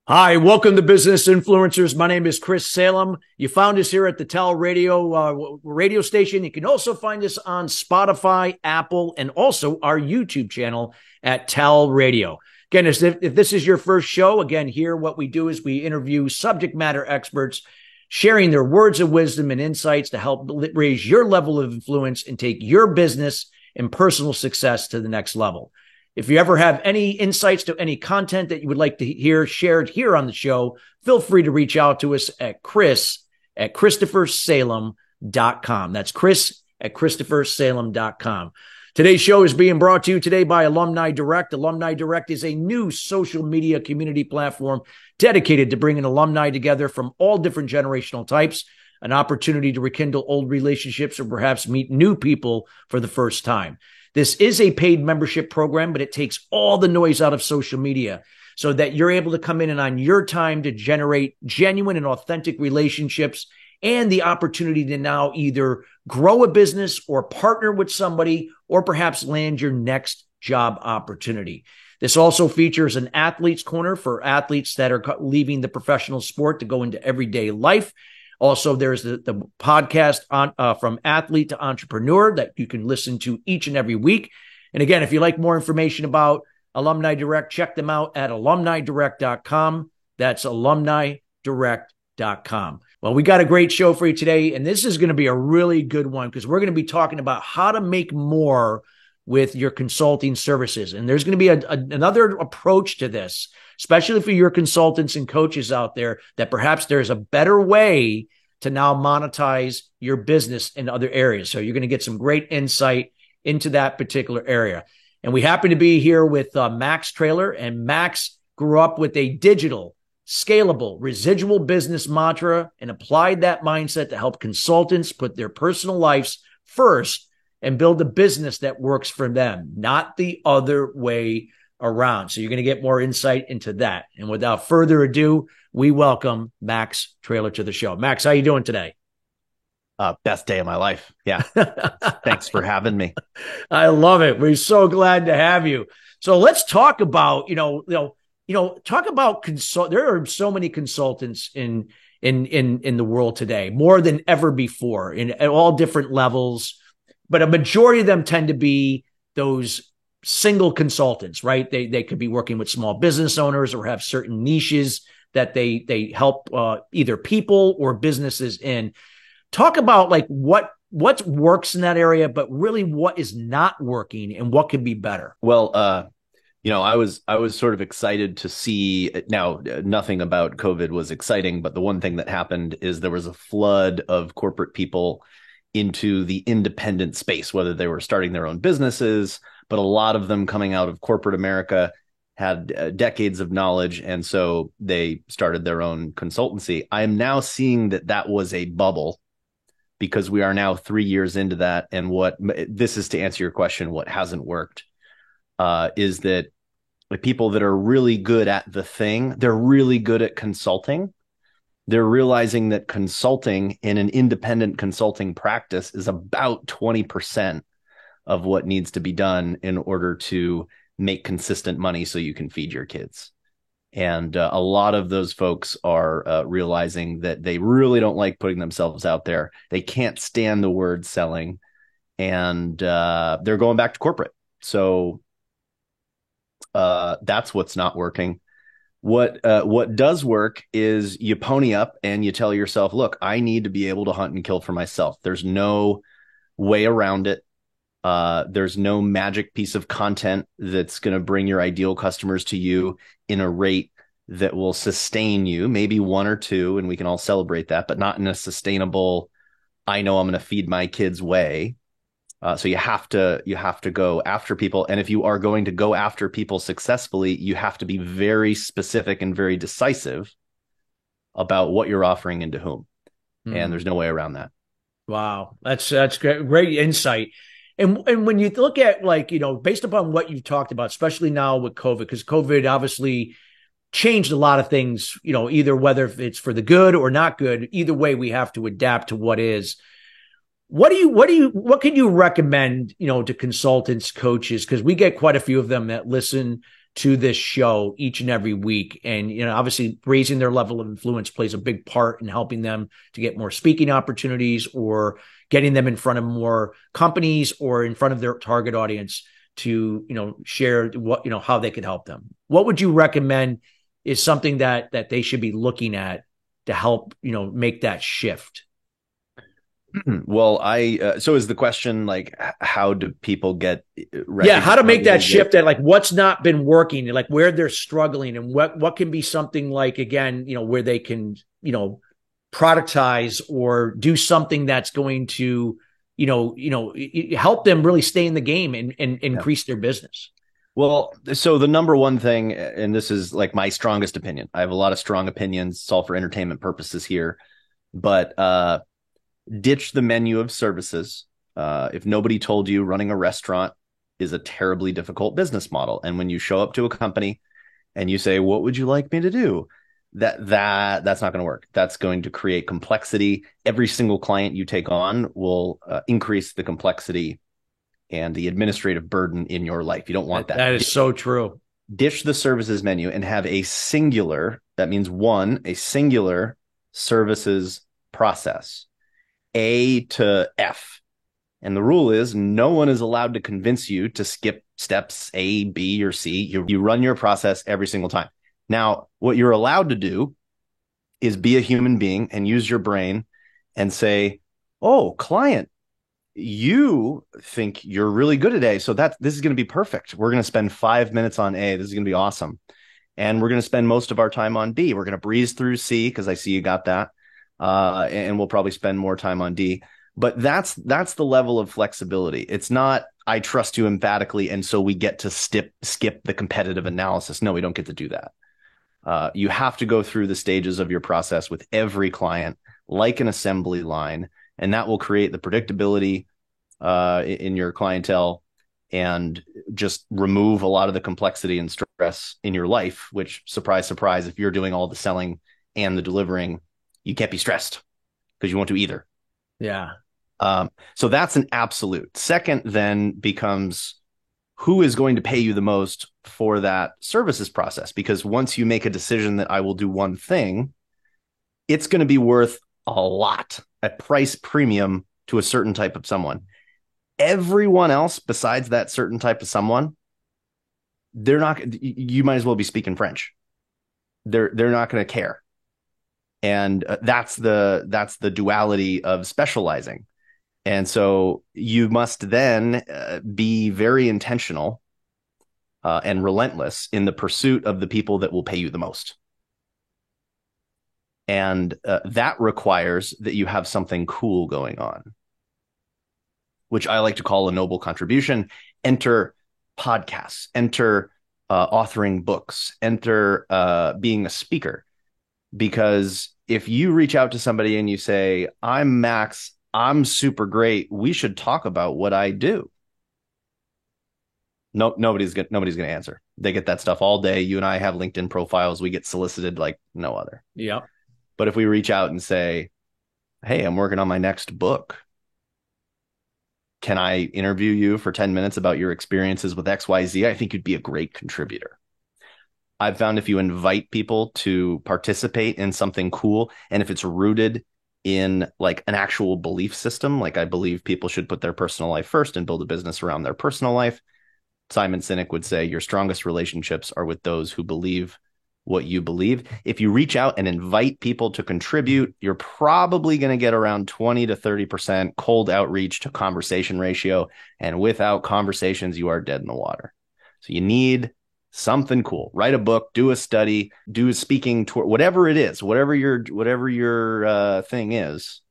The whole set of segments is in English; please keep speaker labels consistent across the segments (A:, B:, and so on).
A: Hi, welcome to Business Influencers. My name is Chris Salem. You found us here at the Tell radio station. You can also find us on Spotify, Apple, and also our YouTube channel at Tell Radio. Again, if this is your first show, again, here what we do is we interview subject matter experts, sharing their words of wisdom and insights to help raise your level of influence and take your business and personal success to the next level. If you ever have any insights to any content that you would like to hear shared here on the show, feel free to reach out to us at Chris@ChristopherSalem.com. That's Chris@ChristopherSalem.com. Today's show is being brought to you today by Alumni Direct. Alumni Direct is a new social media community platform dedicated to bringing alumni together from all different generational types, an opportunity to rekindle old relationships or perhaps meet new people for the first time. This is a paid membership program, but it takes all the noise out of social media so that you're able to come in and on your time to generate genuine and authentic relationships and the opportunity to now either grow a business or partner with somebody or perhaps land your next job opportunity. This also features an athlete's corner for athletes that are leaving the professional sport to go into everyday life. Also, there's the podcast from athlete to entrepreneur that you can listen to each and every week. And again, if you like more information about Alumni Direct, check them out at alumnidirect.com. That's alumnidirect.com. Well, we got a great show for you today, and this is going to be a really good one because we're going to be talking about how to make more with your consulting services. And there's going to be another approach to this, especially for your consultants and coaches out there, that perhaps there's a better way to now monetize your business in other areas. So you're going to get some great insight into that particular area. And we happen to be here with Max Traylor, and Max grew up with a digital, scalable, residual business mantra and applied that mindset to help consultants put their personal lives first and build a business that works for them, not the other way around. So you're going to get more insight into that. And without further ado, we welcome Max Traylor to the show. Max, how you doing today?
B: Best day of my life. Yeah. Thanks for having me.
A: I love it. We're so glad to have you. So let's talk about, talk about there are so many consultants in the world today, more than ever before, at all different levels. But a majority of them tend to be those single consultants, right? They could be working with small business owners or have certain niches that they help either people or businesses in. Talk about like what works in that area, but really what is not working and what could be better.
B: Well, I was sort of excited to see. Now, nothing about COVID was exciting, but the one thing that happened is there was a flood of corporate people into the independent space, whether they were starting their own businesses, but a lot of them coming out of corporate America had decades of knowledge. And so they started their own consultancy. I am now seeing that was a bubble because we are now 3 years into that. And this is to answer your question, what hasn't worked is that the people that are really good at the thing, they're really good at consulting. They're realizing that consulting in an independent consulting practice is about 20% of what needs to be done in order to make consistent money so you can feed your kids. And a lot of those folks are realizing that they really don't like putting themselves out there. They can't stand the word selling, and they're going back to corporate. So that's what's not working. What does work is you pony up and you tell yourself, look, I need to be able to hunt and kill for myself. There's no way around it. There's no magic piece of content that's going to bring your ideal customers to you in a rate that will sustain you, maybe one or two, and we can all celebrate that, but not in a sustainable, I know I'm going to feed my kids way. So you have to go after people. And if you are going to go after people successfully, you have to be very specific and very decisive about what you're offering and to whom. And there's no way around that.
A: Wow. That's great insight. And when you look at based upon what you've talked about, especially now with COVID, because COVID obviously changed a lot of things, either whether it's for the good or not good, either way, we have to adapt to what is. What can you recommend, to consultants, coaches? Because we get quite a few of them that listen to this show each and every week. And, obviously raising their level of influence plays a big part in helping them to get more speaking opportunities or getting them in front of more companies or in front of their target audience to, share what, how they could help them. What would you recommend is something that they should be looking at to help, make that shift?
B: Well, so is the question like, how do people get ready?
A: Yeah, how to make that shift at like what's not been working, like where they're struggling, and what can be something like, again, where they can, productize or do something that's going to, help them really stay in the game and increase their business.
B: Well, so the number one thing, and this is like my strongest opinion. I have a lot of strong opinions. It's all for entertainment purposes here, but ditch the menu of services. If nobody told you running a restaurant is a terribly difficult business model, and when you show up to a company and you say, "What would you like me to do?" That's not going to work. That's going to create complexity. Every single client you take on will increase the complexity and the administrative burden in your life. You don't want that.
A: That is so true.
B: Ditch the services menu and have a singular, that means a singular services process. A to F. And the rule is no one is allowed to convince you to skip steps A, B, or C. You run your process every single time. Now, what you're allowed to do is be a human being and use your brain and say, "Oh, client, you think you're really good today. So this is going to be perfect. We're going to spend 5 minutes on A. This is going to be awesome. And we're going to spend most of our time on B. We're going to breeze through C because I see you got that. And we'll probably spend more time on D." But that's the level of flexibility. It's not, "I trust you emphatically, and so we get to skip the competitive analysis." No, we don't get to do that. You have to go through the stages of your process with every client like an assembly line, and that will create the predictability in your clientele and just remove a lot of the complexity and stress in your life, which, surprise, surprise, if you're doing all the selling and the delivering, you can't be stressed because you won't do either.
A: Yeah.
B: So that's an absolute. Second then becomes who is going to pay you the most for that services process? Because once you make a decision that I will do one thing, it's going to be worth a lot, a price premium to a certain type of someone. Everyone else besides that certain type of someone, they're not, you might as well be speaking French. They're not going to care. And that's the duality of specializing. And so you must then be very intentional and relentless in the pursuit of the people that will pay you the most. And that requires that you have something cool going on, which I like to call a noble contribution. Enter podcasts, enter authoring books, enter being a speaker. Because if you reach out to somebody and you say, "I'm Max, I'm super great, we should talk about what I do," nobody's going to answer. They get that stuff all day. You and I have LinkedIn profiles. We get solicited like no other.
A: Yeah.
B: But if we reach out and say, "Hey, I'm working on my next book. Can I interview you for 10 minutes about your experiences with XYZ? I think you'd be a great contributor." I've found if you invite people to participate in something cool, and if it's rooted in like an actual belief system, like I believe people should put their personal life first and build a business around their personal life. Simon Sinek would say your strongest relationships are with those who believe what you believe. If you reach out and invite people to contribute, you're probably going to get around 20 to 30% cold outreach to conversation ratio. And without conversations, you are dead in the water. So you need something cool. Write a book, do a study, do a speaking tour, whatever it is, whatever your thing is,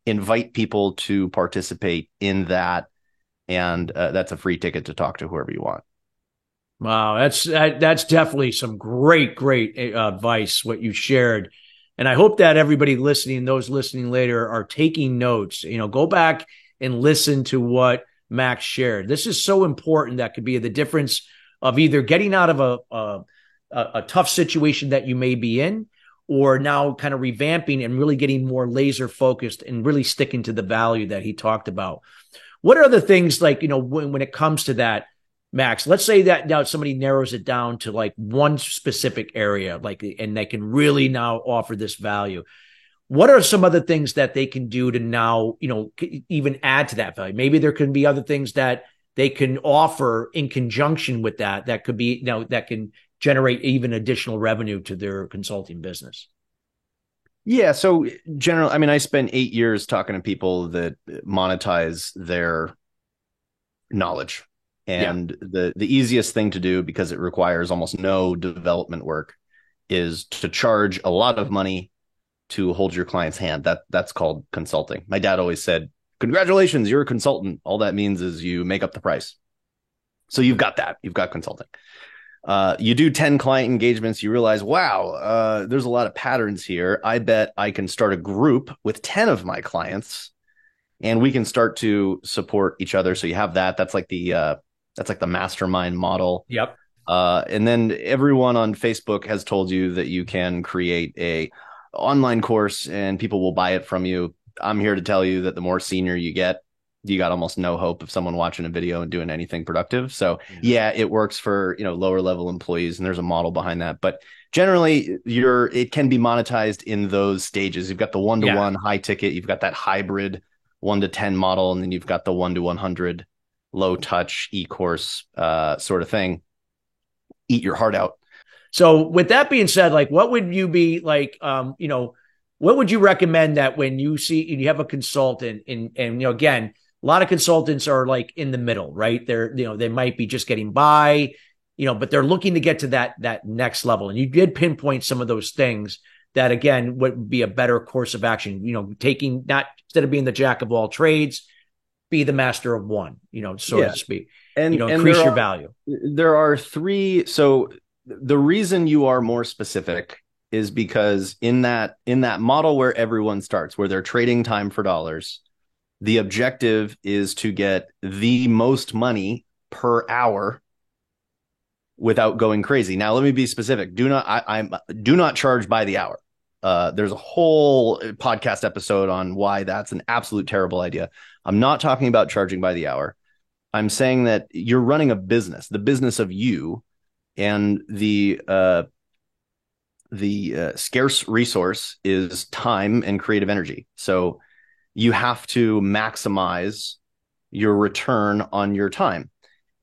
B: invite people to participate in that. And that's a free ticket to talk to whoever you want.
A: Wow, that's definitely some great advice, what you shared. And I hope that everybody listening, those listening later, are taking notes. Go back and listen to what Max shared. This is so important. That could be the difference of either getting out of a tough situation that you may be in, or now kind of revamping and really getting more laser focused and really sticking to the value that he talked about. What are the things like, when it comes to that, Max, let's say that now somebody narrows it down to like one specific area, like, and they can really now offer this value. What are some other things that they can do to now, even add to that value? Maybe there can be other things that they can offer in conjunction with that could be, that can generate even additional revenue to their consulting business.
B: Yeah. So generally, I mean, I spent 8 years talking to people that monetize their knowledge. And the easiest thing to do, because it requires almost no development work, is to charge a lot of money to hold your client's hand. That's called consulting. My dad always said, congratulations, you're a consultant. All that means is you make up the price. So you've got that. You've got consulting. You do 10 client engagements. You realize, wow, there's a lot of patterns here. I bet I can start a group with 10 of my clients and we can start to support each other. So you have that. That's like the mastermind model.
A: Yep.
B: And then everyone on Facebook has told you that you can create a online course and people will buy it from you. I'm here to tell you that the more senior you get, you got almost no hope of someone watching a video and doing anything productive. So yeah, it works for, lower level employees, and there's a model behind that. But generally it can be monetized in those stages. You've got the 1-to-1 high ticket, you've got that hybrid 1-to-10 model, and then you've got the 1-to-100 low touch e-course sort of thing. Eat your heart out.
A: So with that being said, like, what would you be like, what would you recommend that when you have a consultant and again, a lot of consultants are like in the middle, right? They might be just getting by, but they're looking to get to that next level. And you did pinpoint some of those things that, again, would be a better course of action, taking, not, instead of being the jack of all trades, be the master of one, so to speak, and increase your value.
B: There are three. So the reason you are more specific is because in that model where everyone starts, where they're trading time for dollars, the objective is to get the most money per hour without going crazy. Now, let me be specific. Do not charge by the hour. There's a whole podcast episode on why that's an absolute terrible idea. I'm not talking about charging by the hour. I'm saying that you're running a business, the business of you, and the scarce resource is time and creative energy. So you have to maximize your return on your time.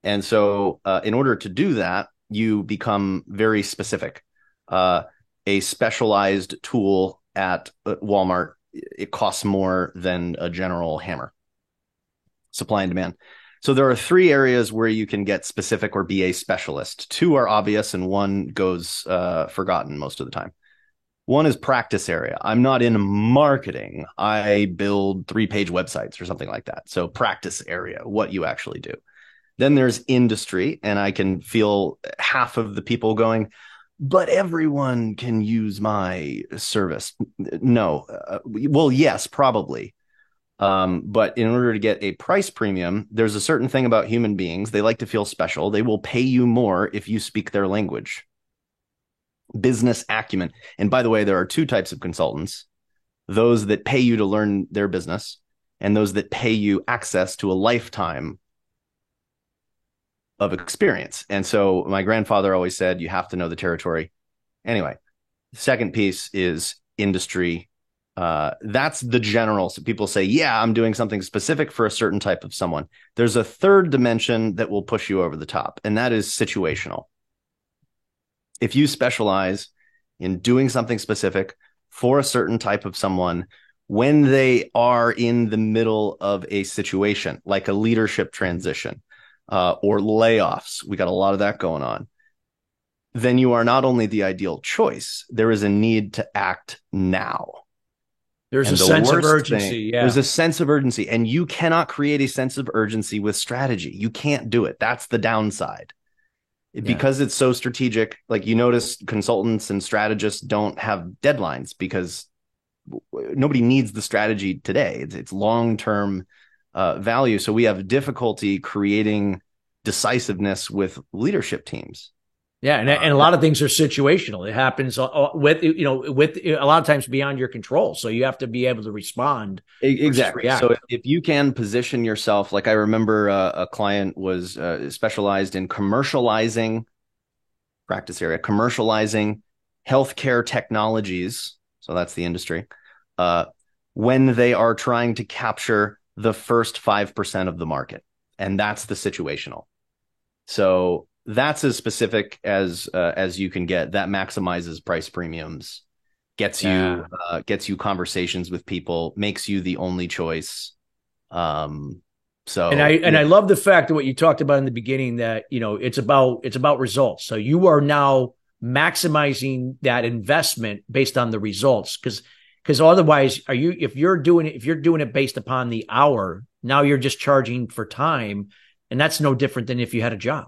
B: And so in order to do that, you become very specific. A specialized tool at Walmart, it costs more than a general hammer. Supply and demand. So there are three areas where you can get specific or be a specialist. Two are obvious and one goes forgotten most of the time. One is practice area. I'm not in marketing. I build 3-page websites or something like that. So practice area, what you actually do. Then there's industry, and I can feel half of the people going, but everyone can use my service. No. Well, yes, probably. But in order to get a price premium, there's a certain thing about human beings. They like to feel special. They will pay you more if you speak their language. Business acumen. And by the way, there are two types of consultants: those that pay you to learn their business, and those that pay you access to a lifetime of experience. And so my grandfather always said, you have to know the territory. Anyway, the second piece is industry. That's the general. So people say, yeah, I'm doing something specific for a certain type of someone. There's a third dimension that will push you over the top, and that is situational. If you specialize in doing something specific for a certain type of someone, when they are in the middle of a situation, like a leadership transition or layoffs, we got a lot of that going on, then you are not only the ideal choice, there is a need to act now.
A: There's a sense of urgency.
B: There's a sense of urgency, and you cannot create a sense of urgency with strategy. You can't do it. That's the downside. Because it's so strategic. Like, you notice consultants and strategists don't have deadlines because nobody needs the strategy today. It's long-term value. So we have difficulty creating decisiveness with leadership teams.
A: Yeah, and a lot of things are situational. It happens with a lot of times beyond your control. So you have to be able to respond versus
B: Exactly.
A: react.
B: So if you can position yourself, like I remember a client was specialized in commercializing practice area, commercializing healthcare technologies. So that's the industry. Uh, when they are trying to capture the first 5% of the market, and that's the situational. So that's as specific as you can get. That maximizes price premiums, gets you conversations with people, makes you the only choice. So
A: I love the fact that what you talked about in the beginning, that it's about results. So you are now maximizing that investment based on the results, because otherwise, if you're doing it based upon the hour, now you're just charging for time, and that's no different than if you had a job,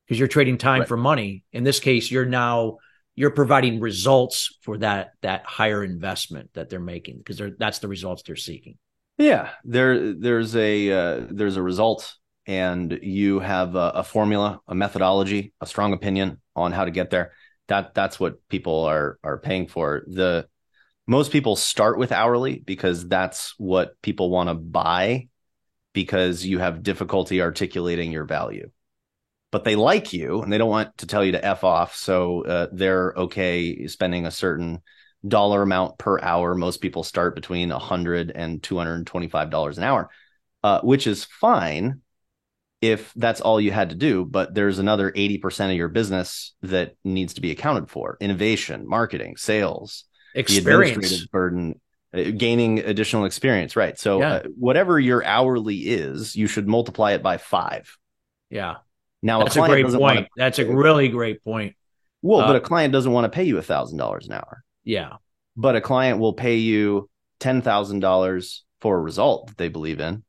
A: because you're trading time for money. In this case, you're providing results for that higher investment that they're making, because that's the results they're seeking.
B: Yeah, there's a result, and you have a formula, a methodology, a strong opinion on how to get there. That's what people are paying for. Most people start with hourly because that's what people want to buy, because you have difficulty articulating your value. But they like you and they don't want to tell you to F off. So they're okay spending a certain dollar amount per hour. Most people start between $100 and $225 an hour, which is fine if that's all you had to do. But there's another 80% of your business that needs to be accounted for: innovation, marketing, sales,
A: experience,
B: the administrative burden, gaining additional experience. Right. So whatever your hourly is, you should multiply it by 5.
A: Yeah.
B: Now,
A: that's a great point. That's a really great point.
B: Well, but a client doesn't want to pay you $1,000 an hour.
A: Yeah.
B: But a client will pay you $10,000 for a result that they believe in.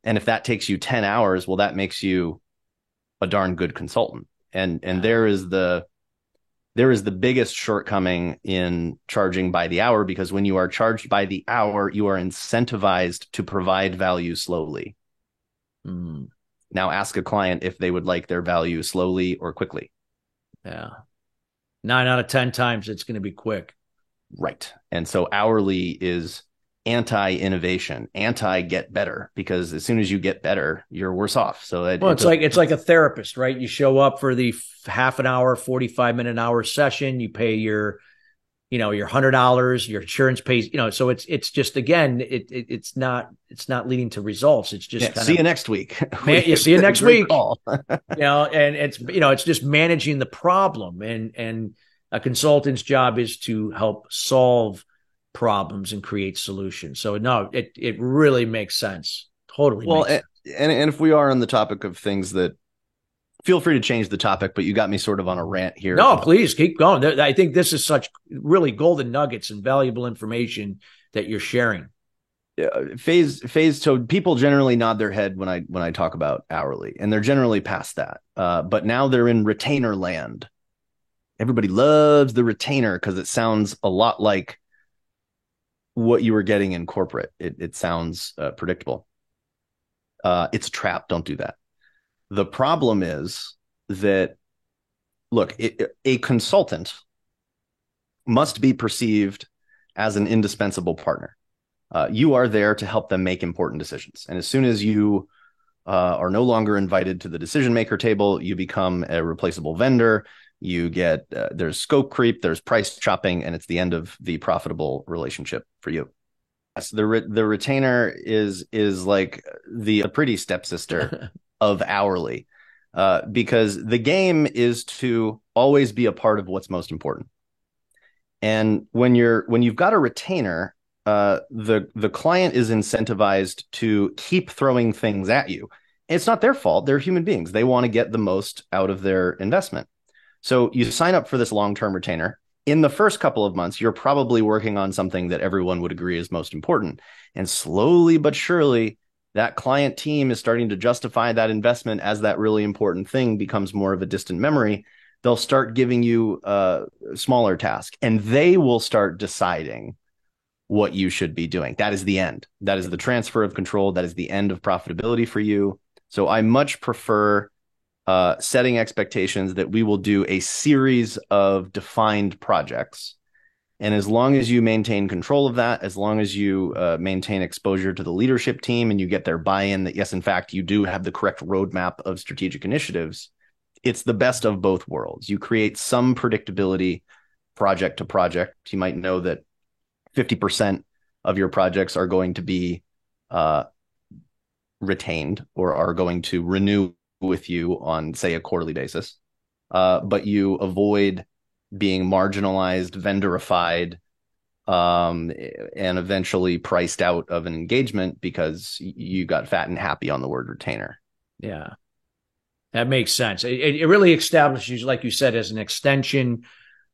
B: And if that takes you 10 hours, well, that makes you a darn good consultant. And there is the biggest shortcoming in charging by the hour, because when you are charged by the hour, you are incentivized to provide value slowly.
A: Mm.
B: Now ask a client if they would like their value slowly or quickly.
A: Yeah. 9 out of 10 times it's going to be quick.
B: Right. And so hourly is anti-innovation, anti-get better, because as soon as you get better, you're worse off. So
A: it's like a therapist, right? You show up for the half an hour, 45-minute hour session, you pay your $100, your insurance pays, so it's just, again, it's not leading to results. It's just
B: see you next week.
A: You see you next week. And it's just managing the problem, and a consultant's job is to help solve problems and create solutions. So no, it really makes sense. Totally.
B: Well, and if we are on the topic of things that, feel free to change the topic, but you got me sort of on a rant here.
A: No, please keep going. I think this is such really golden nuggets and valuable information that you're sharing.
B: Phase. So people generally nod their head when I talk about hourly, and they're generally past that. But now they're in retainer land. Everybody loves the retainer because it sounds a lot like what you were getting in corporate. It sounds predictable. It's a trap. Don't do that. The problem is that, look, a consultant must be perceived as an indispensable partner. You are there to help them make important decisions. And as soon as you are no longer invited to the decision maker table, you become a replaceable vendor. You get, there's scope creep, there's price chopping, and it's the end of the profitable relationship for you. Yes, the retainer is like the pretty stepsister of hourly, because the game is to always be a part of what's most important. And when you've got a retainer, the client is incentivized to keep throwing things at you. It's not their fault. They're human beings. They want to get the most out of their investment. So you sign up for this long-term retainer. In the first couple of months, you're probably working on something that everyone would agree is most important. And slowly but surely, that client team is starting to justify that investment as that really important thing becomes more of a distant memory. They'll start giving you a smaller task, and they will start deciding what you should be doing. That is the end. That is the transfer of control. That is the end of profitability for you. So I much prefer setting expectations that we will do a series of defined projects. And as long as you maintain control of that, as long as you maintain exposure to the leadership team and you get their buy-in that, yes, in fact, you do have the correct roadmap of strategic initiatives, it's the best of both worlds. You create some predictability project to project. You might know that 50% of your projects are going to be retained or are going to renew with you on, say, a quarterly basis. But you avoid being marginalized, vendorified, and eventually priced out of an engagement because you got fat and happy on the word retainer.
A: Yeah, that makes sense. It really establishes you, like you said, as an extension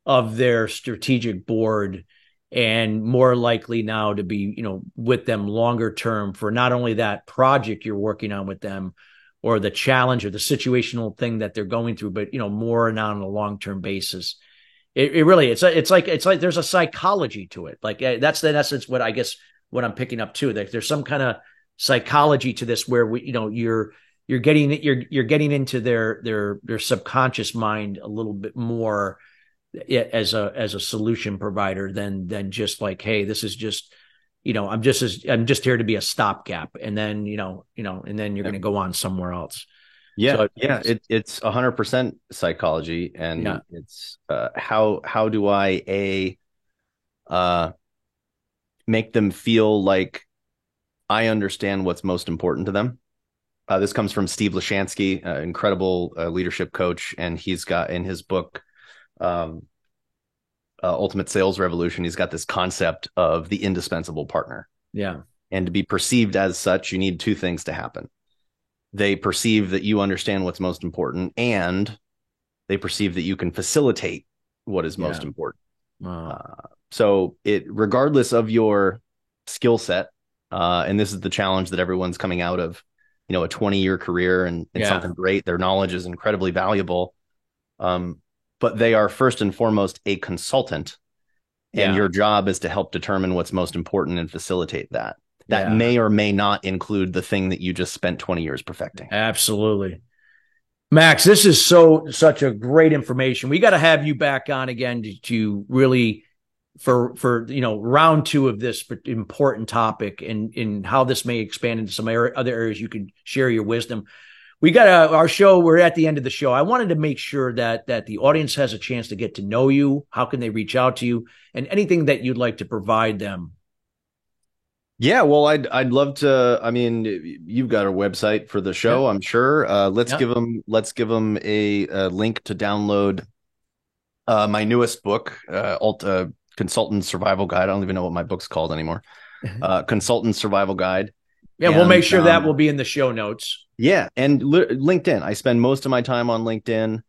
A: of their strategic board, and more likely now to be, with them longer term for not only that project you're working on with them or the challenge or the situational thing that they're going through, but, more and on a long-term basis. It really, it's like there's a psychology to it. Like that's in essence what I guess what I'm picking up too. Like there's some kind of psychology to this where you're getting into their subconscious mind a little bit more as a solution provider than just like, hey, this is just, I'm just here to be a stopgap, and then and then you're going to go on somewhere else.
B: Yeah, so it's 100% psychology, and it's how do I make them feel like I understand what's most important to them. This comes from Steve Lashansky, incredible leadership coach, and he's got in his book Ultimate Sales Revolution, he's got this concept of the indispensable partner.
A: Yeah,
B: and to be perceived as such, you need two things to happen. They perceive that you understand what's most important, and they perceive that you can facilitate what is most important. Wow. So regardless of your skill set, and this is the challenge that everyone's coming out of, a 20-year career and something great. Their knowledge is incredibly valuable. But they are first and foremost a consultant, and your job is to help determine what's most important and facilitate that. That may or may not include the thing that you just spent 20 years perfecting.
A: Absolutely. Max, this is such a great information. We got to have you back on again to really for round 2 of this important topic and how this may expand into some other areas you could share your wisdom. We got our show. We're at the end of the show. I wanted to make sure that the audience has a chance to get to know you. How can they reach out to you, and anything that you'd like to provide them?
B: Yeah, well, I'd love to. I mean, you've got a website for the show, I'm sure. Let's give them a link to download my newest book, Consultant Survival Guide. I don't even know what my book's called anymore. Consultant Survival Guide. Yeah,
A: we'll make sure that will be in the show notes.
B: Yeah, and LinkedIn. I spend most of my time on LinkedIn.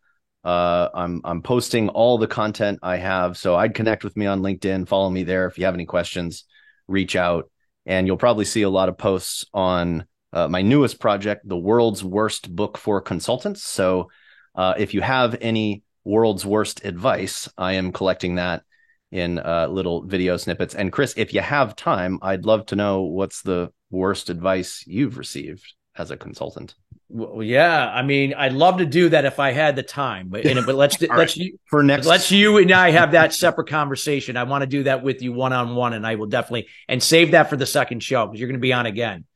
B: I'm posting all the content I have, so I'd connect with me on LinkedIn. Follow me there if you have any questions. Reach out. And you'll probably see a lot of posts on my newest project, The World's Worst Book for Consultants. So if you have any world's worst advice, I am collecting that in little video snippets. And Chris, if you have time, I'd love to know what's the worst advice you've received as a consultant.
A: Well, yeah, I mean, I'd love to do that if I had the time, but let's you and I have that separate conversation. I want to do that with you one-on-one, and I will definitely save that for the second show because you're going to be on again.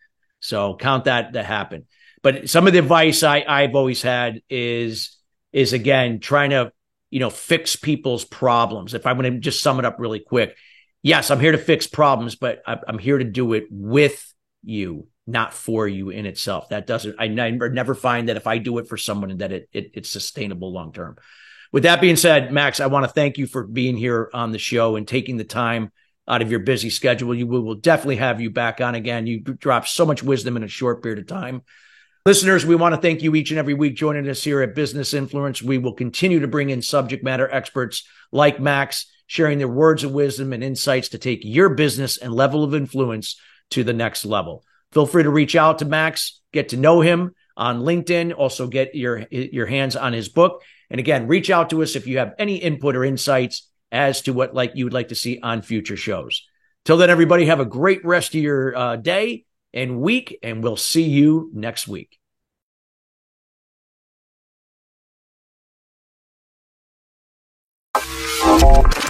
A: So count that to happen. But some of the advice I've always had is again trying to fix people's problems. If I'm going to just sum it up really quick, yes, I'm here to fix problems, but I'm here to do it with you, not for you in itself. That doesn't, I never find that if I do it for someone that it's sustainable long-term. With that being said, Max, I want to thank you for being here on the show and taking the time out of your busy schedule. We will definitely have you back on again. You dropped so much wisdom in a short period of time. Listeners, we want to thank you each and every week joining us here at Business Influence. We will continue to bring in subject matter experts like Max, sharing their words of wisdom and insights to take your business and level of influence to the next level. Feel free to reach out to Max, get to know him on LinkedIn, also get your hands on his book. And again, reach out to us if you have any input or insights as to what you would like to see on future shows. Till then, everybody, have a great rest of your day and week, and we'll see you next week. Direct.